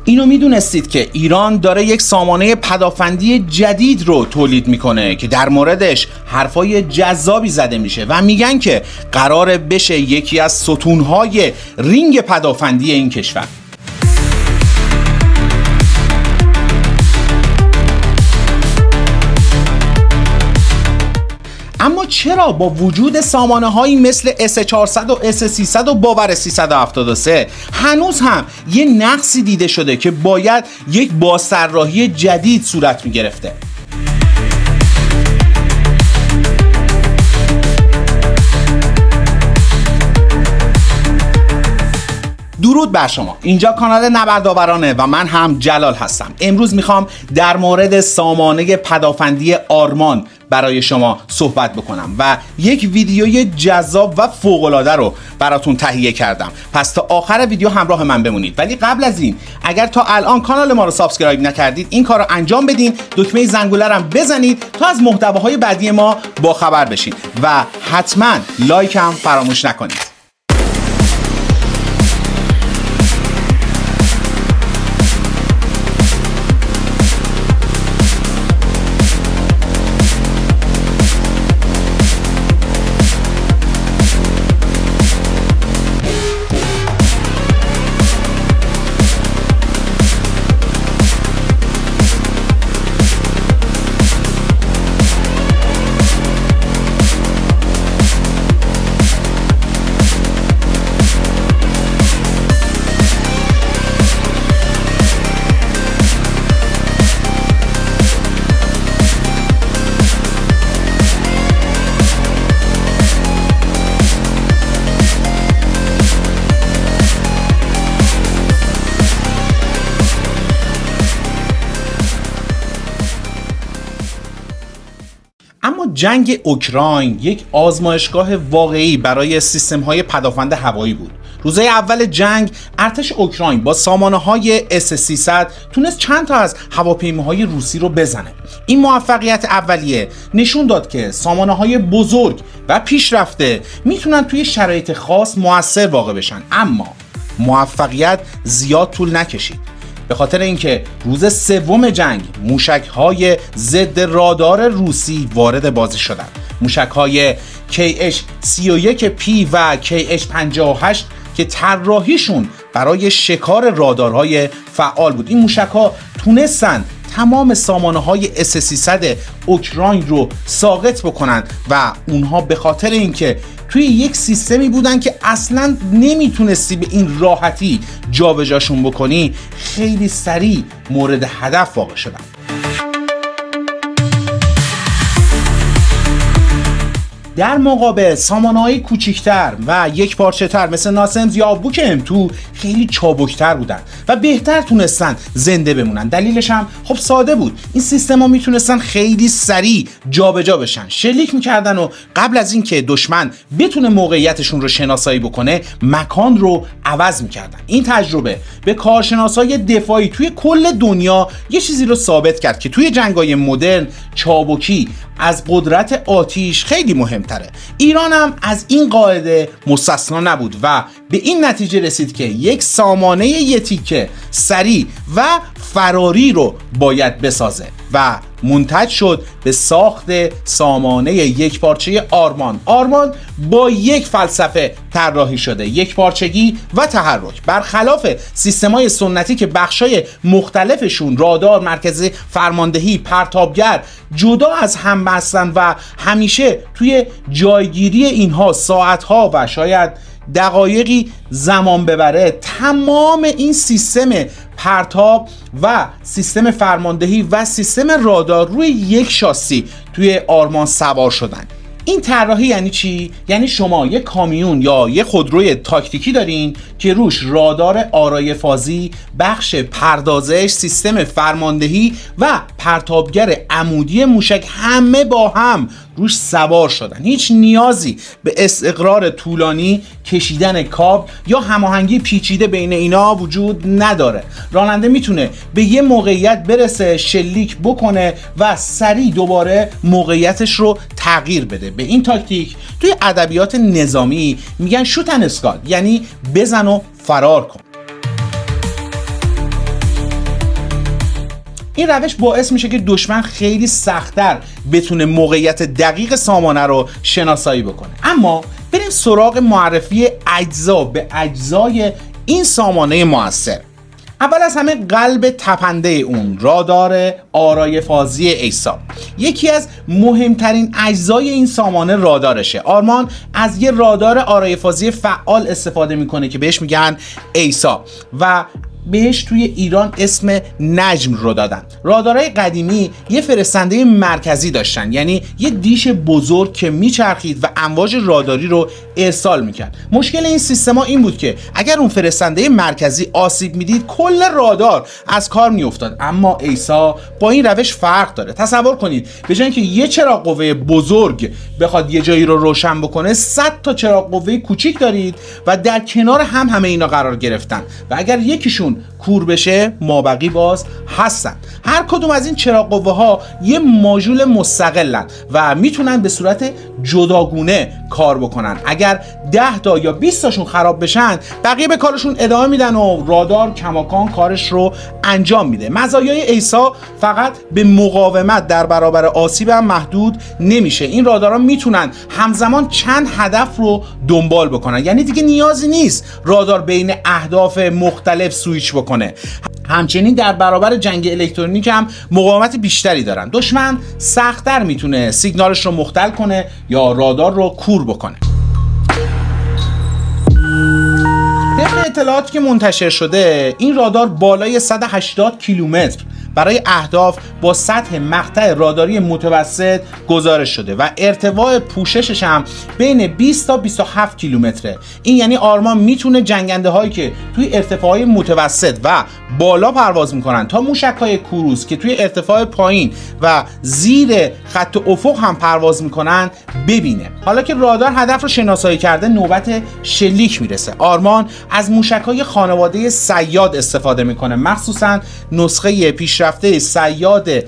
اینو میدونستید که ایران داره یک سامانه پدافندی جدید رو تولید میکنه که در موردش حرفای جذابی زده میشه و میگن که قراره بشه یکی از ستونهای رینگ پدافندی این کشور. اما چرا با وجود سامانه هایی مثل S400 و S300 و باور 373 هنوز هم یه نقصی دیده شده که باید یک بازطراحی جدید صورت می گرفته؟ درود بر شما، اینجا کانال نبردآورانه و من هم جلال هستم. امروز میخوام در مورد سامانه پدافندی آرمان برای شما صحبت بکنم و یک ویدیوی جذاب و فوق‌العاده رو براتون تهیه کردم. پس تا آخر ویدیو همراه من بمونید. ولی قبل از این اگر تا الان کانال ما رو سابسکرایب نکردید این کار رو انجام بدین، دکمه زنگوله رو هم بزنید تا از محتواهای بعدی ما باخبر بشین و حتما لایک هم فراموش نکنید. اما جنگ اوکراین یک آزمایشگاه واقعی برای سیستم‌های پدافند هوایی بود. روزهای اول جنگ ارتش اوکراین با سامانه‌های S300 تونست چند تا از هواپیماهای روسی رو بزنه. این موفقیت اولیه نشون داد که سامانه‌های بزرگ و پیشرفته میتونن توی شرایط خاص موثر واقع بشن، اما موفقیت زیاد طول نکشید. به خاطر اینکه روز سوم جنگ موشک‌های ضد رادار روسی وارد بازی شدند. موشک‌های KH-31P و KH-58 که طراحیشون برای شکار رادارهای فعال بود. این موشک‌ها تونستن تمام سامانه‌های S300 اوکراین رو ساقط بکنن و اونها به خاطر اینکه توی یک سیستمی بودن که اصلاً نمیتونستی به این راحتی جابجاشون بکنی، خیلی سریع مورد هدف واقع شدن. در مقابل سامانه‌های کوچکتر و یک پارچه تر مثل ناسمز یا بوک M2 خیلی چابکتر بودن و بهتر تونستن زنده بمونن. دلیلش هم خب ساده بود، این سیستم‌ها میتونستن خیلی سریع جابجا بشن، شلیک میکردن و قبل از اینکه دشمن بتونه موقعیتشون رو شناسایی بکنه مکان رو عوض میکردن. این تجربه به کارشناسای دفاعی توی کل دنیا یه چیزی رو ثابت کرد که توی جنگ‌های مدرن چابکی از قدرت آتیش خیلی مهمتره. ایران هم از این قاعده مستثنا نبود و به این نتیجه رسید که یک سامانه یه تیکه سریع و فراری رو باید بسازه و منتج شد به ساخت سامانه یک پارچه آرمان. آرمان با یک فلسفه طراحی شده، یک پارچگی و تحرک. برخلاف سیستم‌های سنتی که بخشای مختلفشون رادار، مرکز فرماندهی، پرتابگر جدا از هم هستن و همیشه توی جایگیری اینها ساعت‌ها و شاید دقایقی زمان ببره، تمام این سیستم پرتاب و سیستم فرماندهی و سیستم رادار روی یک شاسی توی آرمان سوار شدن. این طراحی یعنی چی؟ یعنی شما یک کامیون یا یک خودروی تاکتیکی دارین که روش رادار آرای فازی، بخش پردازش، سیستم فرماندهی و پرتابگر عمودی موشک همه با هم روش سوار شدن. هیچ نیازی به استقرار طولانی، کشیدن کابل یا هماهنگی پیچیده بین اینا وجود نداره. راننده میتونه به یه موقعیت برسه، شلیک بکنه و سریع دوباره موقعیتش رو تغییر بده. به این تاکتیک توی ادبیات نظامی میگن شوت اند اسکات، یعنی بزن و فرار کن. این روش باعث میشه که دشمن خیلی سخت‌تر بتونه موقعیت دقیق سامانه رو شناسایی بکنه. اما بریم سراغ معرفی اجزا به اجزای این سامانه موثر. اول از همه قلب تپنده اون، رادار آرای فازی ایسا. یکی از مهمترین اجزای این سامانه رادارشه. آرمان از یه رادار آرای فازی فعال استفاده میکنه که بهش میگن ایسا و بهش توی ایران اسم نجم رو دادن. رادارهای قدیمی یه فرستنده مرکزی داشتن، یعنی یه دیش بزرگ که میچرخید و امواج راداری رو ارسال میکرد. مشکل این سیستما این بود که اگر اون فرستنده مرکزی آسیب میدید کل رادار از کار میافتاد. اما ایسا با این روش فرق داره. تصور کنید به جای اینکه یه چراغ قوه بزرگ بخواد یه جایی رو روشن بکنه، 100 تا چراغ قوه کوچیک دارید و در کنار هم همه اینا قرار گرفتن و اگر یکیشون کور بشه مابقی باز هستن. هر کدوم از این چراغ قوه ها یه ماژول مستقلن و میتونن به صورت جداگونه کار بکنن. اگر 10 تا یا 20 تاشون خراب بشن بقیه به کارشون ادامه میدن و رادار کماکان کارش رو انجام میده. مزایای ایسا فقط به مقاومت در برابر آسیب هم محدود نمیشه. این رادارها میتونن همزمان چند هدف رو دنبال بکنن، یعنی دیگه نیازی نیست رادار بین اهداف مختلف سویچ بکنه. همچنین در برابر جنگ الکترونیک هم مقاومت بیشتری دارن. دشمن سخت‌تر میتونه سیگنالش رو مختل کنه یا رادار رو کور بکنه. طبق اطلاعاتی که منتشر شده این رادار بالای 180 کیلومتر برای اهداف با سطح مقطع راداری متوسط گزارش شده و ارتفاع پوششش هم بین 20 تا 27 کیلومتره. این یعنی آرمان میتونه جنگنده هایی که توی ارتفاعهای متوسط و بالا پرواز میکنن تا موشک‌های کروز که توی ارتفاع پایین و زیر خط افق هم پرواز میکنن ببینه. حالا که رادار هدف رو شناسایی کرده نوبت شلیک میرسه. آرمان از موشک‌های خانواده صیاد استفاده میکنه، مخصوصا نسخه پیشرفته صیاد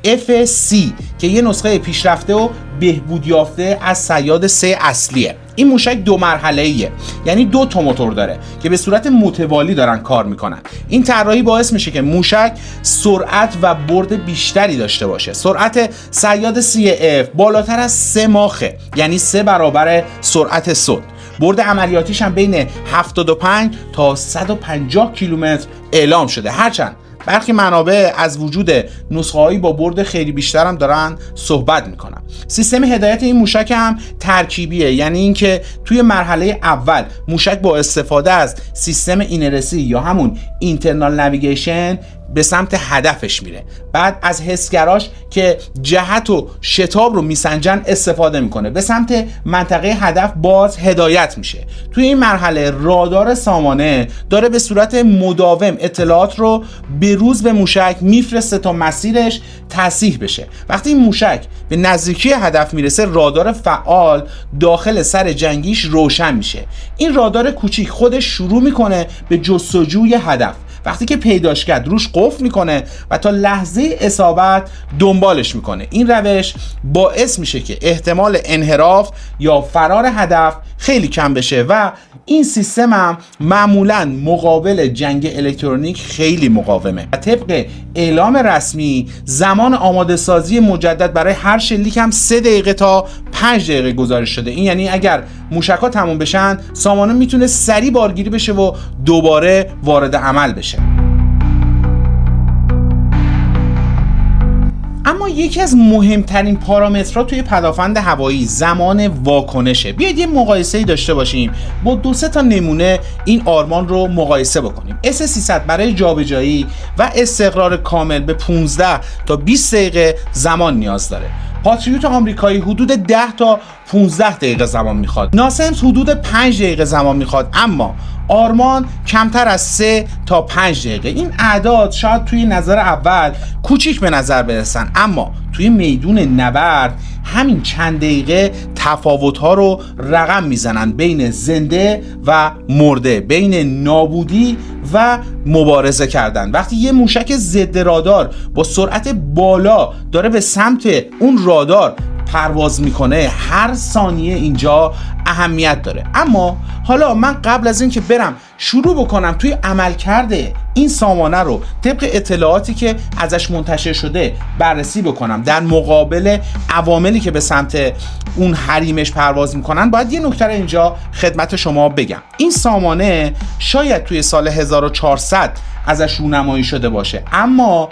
FC که یه نسخه پیشرفته و بهبود یافته از صیاد 3 اصلیه. این موشک 2 مرحله‌ایه، یعنی 2 تا موتور داره که به صورت متوالی دارن کار میکنن. این طراحی باعث میشه که موشک سرعت و برد بیشتری داشته باشه. سرعت صیاد CF بالاتر از 3 ماخه، یعنی 3 برابر سرعت صوت. برد عملیاتیش هم بین 75 تا 150 کیلومتر اعلام شده. هرچند برخی منابع از وجود نسخه‌هایی با برد خیلی بیشتر هم دارن صحبت میکنن. سیستم هدایت این موشک هم ترکیبیه، یعنی اینکه توی مرحله اول موشک با استفاده از سیستم اینرسی یا همون اینترنال نویگیشن به سمت هدفش میره. بعد از حسگراش که جهت و شتاب رو میسنجن استفاده میکنه. به سمت منطقه هدف باز هدایت میشه. توی این مرحله رادار سامانه داره به صورت مداوم اطلاعات رو به روز به موشک میفرسته تا مسیرش تصحیح بشه. وقتی این موشک به نزدیکی هدف میرسه رادار فعال داخل سر جنگیش روشن میشه. این رادار کوچیک خودش شروع میکنه به جستجوی هدف. وقتی که پیداش کرد روش قفل میکنه و تا لحظه اصابت دنبالش میکنه. این روش باعث میشه که احتمال انحراف یا فرار هدف خیلی کم بشه و این سیستم هم معمولاً مقابل جنگ الکترونیک خیلی مقاومه. و طبق اعلام رسمی زمان آماده سازی مجدد برای هر شلیک هم 3 دقیقه تا 5 دقیقه گزارش شده. این یعنی اگر موشک‌ها تموم بشن سامانه میتونه سریع بارگیری بشه و دوباره وارد عمل بشه. اما یکی از مهمترین پارامترها توی پدافند هوایی زمان واکنشه. بیاید یه مقایسه‌ای داشته باشیم. با 2-3 تا نمونه این آرمان رو مقایسه بکنیم. S300 برای جابجایی و استقرار کامل به 15 تا 20 دقیقه زمان نیاز داره. پاتریوت آمریکایی حدود 10 تا 15 دقیقه زمان میخواد. ناسمز حدود 5 دقیقه زمان میخواد، اما آرمان کمتر از 3 تا 5 دقیقه. این اعداد شاید توی نظر اول کوچیک به نظر برسن، اما توی میدون نبرد همین چند دقیقه تفاوت‌ها رو رقم میزنن بین زنده و مرده، بین نابودی و مبارزه کردن. وقتی یه موشک ضد رادار با سرعت بالا داره به سمت اون رادار پرواز میکنه هر ثانیه اینجا اهمیت داره. اما حالا من قبل از اینکه برم شروع بکنم توی عملکرد این سامانه رو طبق اطلاعاتی که ازش منتشر شده بررسی بکنم در مقابل عواملی که به سمت اون حریمش پرواز میکنن، باید یه نکته اینجا خدمت شما بگم. این سامانه شاید توی سال 1400 ازش رونمایی شده باشه، اما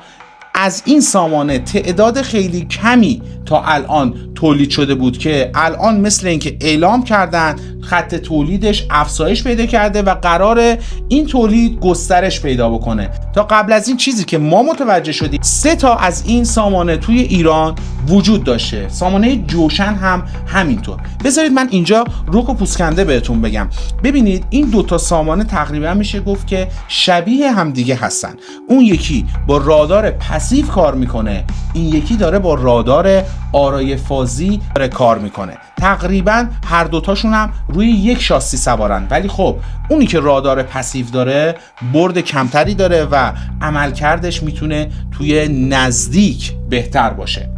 از این سامانه تعداد خیلی کمی تا الان تولید شده بود که الان مثل اینکه اعلام کردن خط تولیدش افزایش پیدا کرده و قراره این تولید گسترش پیدا بکنه. تا قبل از این چیزی که ما متوجه شدیم 3 تا از این سامانه توی ایران وجود داشته. سامانه جوشن هم همینطور. بذارید من اینجا رک و پوسکنده بهتون بگم. ببینید این 2 تا سامانه تقریبا میشه گفت که شبیه هم دیگه هستن. اون یکی با رادار پسیو کار میکنه، این یکی داره با رادار آرای فازی داره کار میکنه. تقریبا هر دوتاشون هم روی یک شاسی سوارن، ولی خب اونی که رادار پسیو داره برد کمتری داره و عملکردش میتونه توی نزدیک بهتر باشه.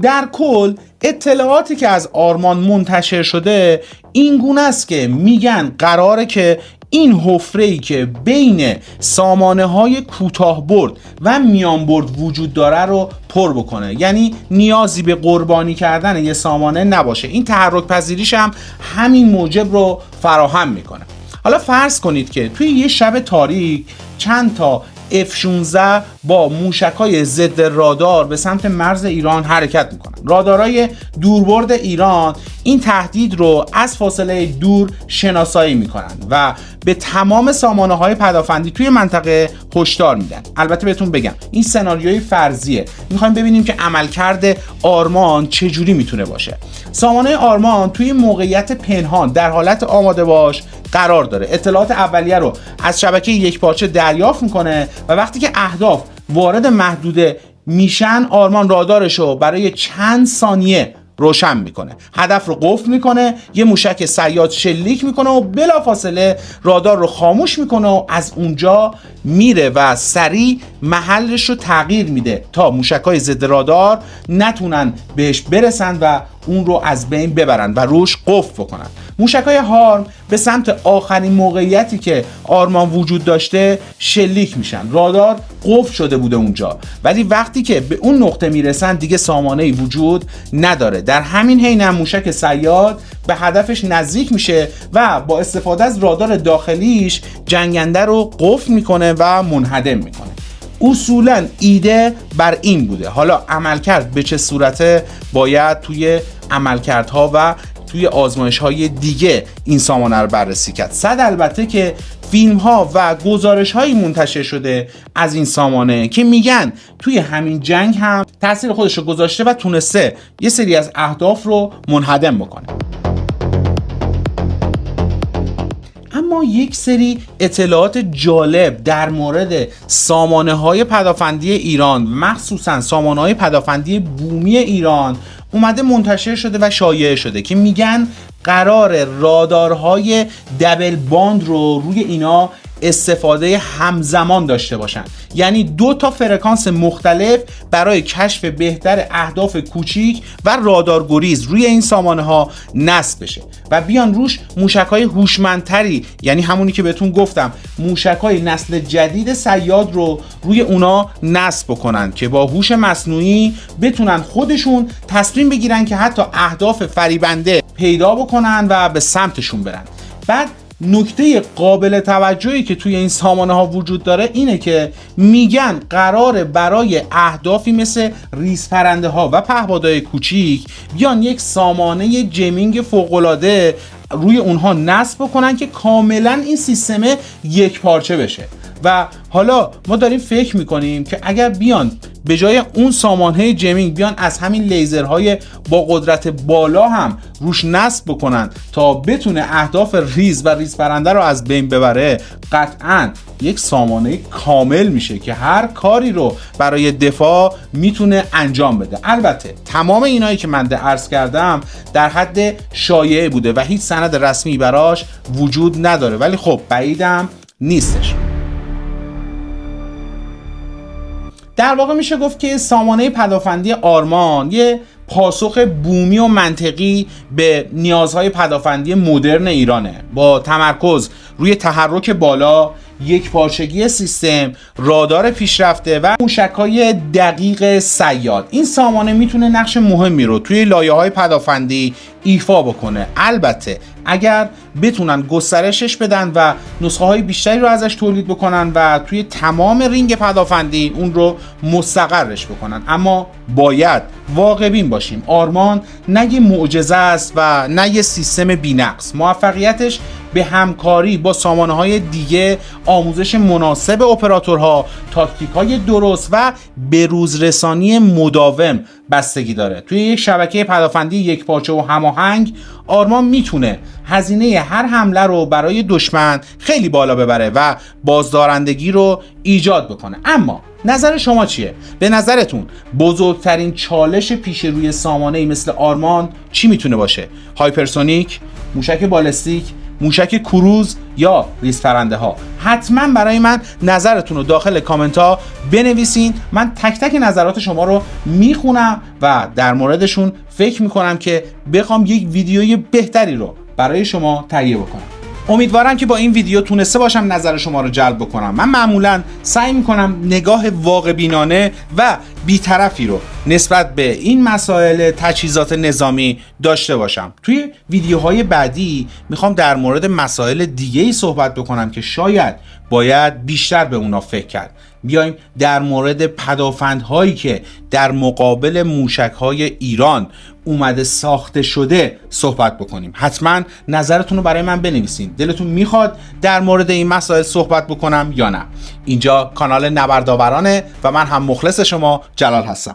در کل اطلاعاتی که از آرمان منتشر شده این گونه است که میگن قراره که این حفره‌ای که بین سامانه‌های کوتاه برد و میان برد وجود داره رو پر بکنه، یعنی نیازی به قربانی کردن یه سامانه نباشه. این تحرک پذیریش هم همین موجب رو فراهم میکنه. حالا فرض کنید که توی یه شب تاریک چند تا F-16 با موشک‌های ضد رادار به سمت مرز ایران حرکت میکنن. رادارهای دوربرد ایران این تهدید رو از فاصله دور شناسایی میکنن و به تمام سامانه‌های پدافندی توی منطقه هشدار میدن. البته بهتون بگم این سناریوی فرضیه، میخوایم ببینیم که عملکرد آرمان چجوری میتونه باشه. سامانه آرمان توی موقعیت پنهان در حالت آماده باش قرار داره. اطلاعات اولیه رو از شبکه یکپارچه دریافت میکنه و وقتی که اهداف وارد محدوده میشن آرمان رادارش رو برای چند ثانیه روشن میکنه، هدف رو قفل میکنه، یه موشک صیاد شلیک میکنه و بلافاصله رادار رو خاموش میکنه و از اونجا میره و سریع محلش رو تغییر میده تا موشک‌های ضد رادار نتونن بهش برسن و اون رو از بین ببرن و روش قفل بکنن. موشک‌های هارم به سمت آخرین موقعیتی که آرمان وجود داشته شلیک میشن. رادار قفل شده بوده اونجا، ولی وقتی که به اون نقطه میرسن دیگه سامانه‌ای وجود نداره. در همین حین هم موشک صیاد به هدفش نزدیک میشه و با استفاده از رادار داخلیش جنگنده رو قفل میکنه و منهدم میکنه. اصولا ایده بر این بوده. حالا عملکرد به چه صورته باید توی عملکردها و توی آزمایش‌های دیگه این سامانه رو بررسی کرد. صد البته که فیلم‌ها و گزارش‌هایی منتشر شده از این سامانه که میگن توی همین جنگ هم تأثیر خودش رو گذاشته و تونسته یه سری از اهداف رو منهدم بکنه. اما یک سری اطلاعات جالب در مورد سامانه‌های پدافندی ایران، مخصوصا سامانه‌های پدافندی بومی ایران اومده منتشر شده و شایع شده که میگن قرار رادارهای دبل باند رو روی اینا استفاده همزمان داشته باشن، یعنی 2 تا فرکانس مختلف برای کشف بهتر اهداف کوچیک و رادارگریز روی این سامانه ها نصب بشه و بیان روش موشک‌های هوشمندتری، یعنی همونی که بهتون گفتم موشک‌های نسل جدید صیاد رو روی اونا نصب بکنن که با هوش مصنوعی بتونن خودشون تصمیم بگیرن که حتی اهداف فریبنده پیدا بکنن و به سمتشون برن. بعد نکته قابل توجهی که توی این سامانه ها وجود داره اینه که میگن قراره برای اهدافی مثل ریزپرنده ها و پهپادهای کوچیک بیان یک سامانه جیمینگ فوق‌العاده روی اونها نصب بکنن که کاملا این سیستم یک پارچه بشه. و حالا ما داریم فکر میکنیم که اگر بیان به جای اون سامانه جیمینگ بیان از همین لیزرهای با قدرت بالا هم روش نصب بکنن تا بتونه اهداف ریز و ریزپرنده رو از بین ببره، قطعاً یک سامانه کامل میشه که هر کاری رو برای دفاع میتونه انجام بده. البته تمام اینایی که من عرض کردم در حد شایعه بوده و هیچ سند رسمی براش وجود نداره، ولی خب بعیدم نیستش. در واقع میشه گفت که سامانه پدافندی آرمان یه پاسخ بومی و منطقی به نیازهای پدافندی مدرن ایرانه، با تمرکز روی تحرک بالا، یک پارچگی سیستم، رادار پیشرفته و موشک‌های دقیق صیاد. این سامانه میتونه نقش مهمی رو توی لایه‌های پدافندی ایفا بکنه، البته اگر بتونن گسترشش بدن و نسخه‌های بیشتری رو ازش تولید بکنن و توی تمام رینگ پدافندی اون رو مستقرش بکنن. اما باید واقع‌بین باشیم، آرمان نه یه معجزه است و نه یه سیستم بی‌نقص. موفقیتش به همکاری با سامانه‌های دیگه، آموزش مناسب اپراتورها، تاکتیک‌های درست و بروزرسانی مداوم بستگی داره. توی یک شبکه پدافندی یکپارچه و هماهنگ، آرمان میتونه هزینه هر حمله رو برای دشمن خیلی بالا ببره و بازدارندگی رو ایجاد بکنه. اما نظر شما چیه؟ به نظرتون بزرگترین چالش پیش روی سامانه‌ای مثل آرمان چی میتونه باشه؟ هایپرسونیک، موشک بالستیک، موشک کروز یا ریز پرنده ها؟ حتما برای من نظرتون رو داخل کامنت ها بنویسین. من تک تک نظرات شما رو میخونم و در موردشون فکر میکنم که بخوام یک ویدیوی بهتری رو برای شما تهیه بکنم. امیدوارم که با این ویدیو تونسته باشم نظر شما رو جلب بکنم. من معمولا سعی میکنم نگاه واقع بینانه و بی‌طرفی رو نسبت به این مسائل تجهیزات نظامی داشته باشم. توی ویدیوهای بعدی میخوام در مورد مسائل دیگه‌ای صحبت بکنم که شاید باید بیشتر به اونا فکر کرد. بیایم در مورد پدافندهایی که در مقابل موشک‌های ایران اومده ساخته شده صحبت بکنیم. حتما نظرتون رو برای من بنویسین. دلتون میخواد در مورد این مسائل صحبت بکنم یا نه؟ اینجا کانال نبردآورانه و من هم مخلص شما جلال هستم.